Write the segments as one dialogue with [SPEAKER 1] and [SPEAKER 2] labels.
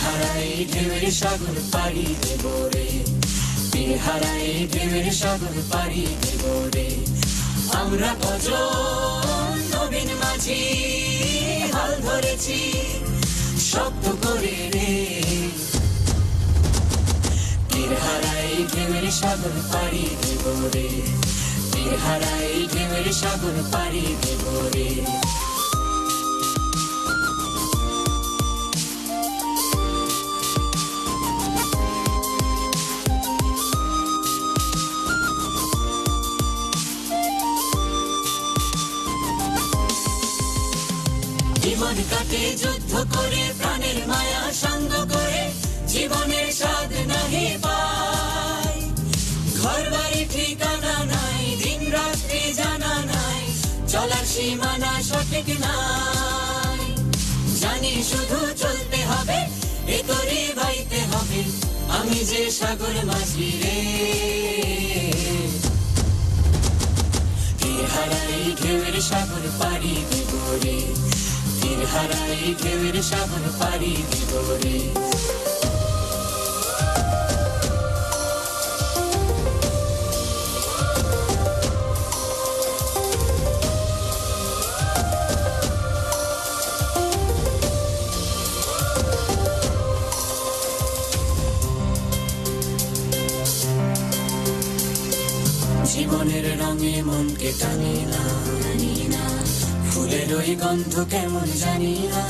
[SPEAKER 1] হারাই ঢেউয়ের সাগর পাড়ি দেব রে, তীর হারাই ঢেউয়ের সাগর পাড়ি দেব রে। আমরা কজন নবীন মাঝি হাল ধরেছি শক্ত করে রে, তীর হারাই ঢেউয়ের সাগর পাড়ি দেব রে, তীর হারাই ঢেউয়ের সাগর পাড়ি দেব রে। জীবন কাটে যুদ্ধ করে, প্রাণের মায়া সঙ্গ করে, জীবনের স্বাদ নাহি পাই। ঘর বাড়ি ঠিকানা নাই, দিন রাত্রি জানা নাই, চলার সীমানা সঠিক নাই। জানি শুধু চলতে হবে, এ করে বাইতে হবে, আমি যে সাগর মাঝি রে। তীর হারাই ঢেউয়ের সাগর পাড়ি দেব রে, তীর হারাই ঢেউয়ের সাগর পাড়ি দেব রে। জীবনের রঙে মনকে টানি না, ফুলের ওই গন্ধ কেমন জানি না,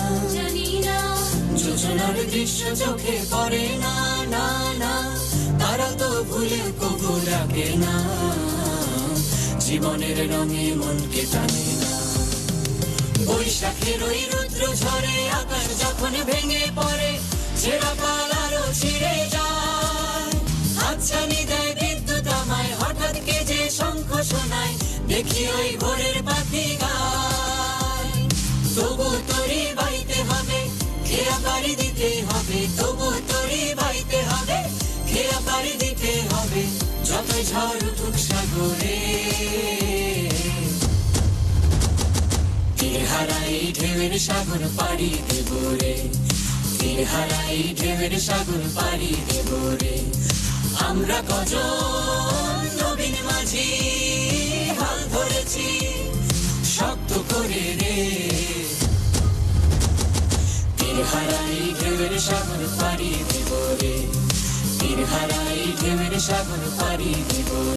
[SPEAKER 1] যোজনার দৃশ্য চোখে পড়ে না, না না, তারা তো ভুলে কবু রাখে না। জীবনের রঙে মনকে টানে না, বৈশাখের ওই রুদ্র ঝড়ে আকাশ যখন ভেঙে পড়ে, ছেঁড়া পালারও ছিঁড়ে যায়। হাতছানি দেয় বিদ্যুৎ আমায়, হঠাৎ কে যে শঙ্খ শোনায়, দেখি ওই ভোরের পাখি গায়। তবু তরি বাইতে হবে, খেয়া পাড়ি দিতে হবে, তবু তরি বাইতে হবে, খেয়া পাড়ি দিতে হবে, যতই ঝড় উঠুক সাগরে। তীর হারাই ঢেউয়ের সাগর পাড়ি দেব রে, তীর হারাই ঢেউয়ের সাগর পাড়ি দেব রে। আমরা কজন নবীন মাঝি হাল ধরেছি শক্ত করে রে, তীর হারাই ঢেউয়ের সাগর পাড়ি দেব রে, তীর হারাই ঢেউয়ের সাগর পাড়ি দেব।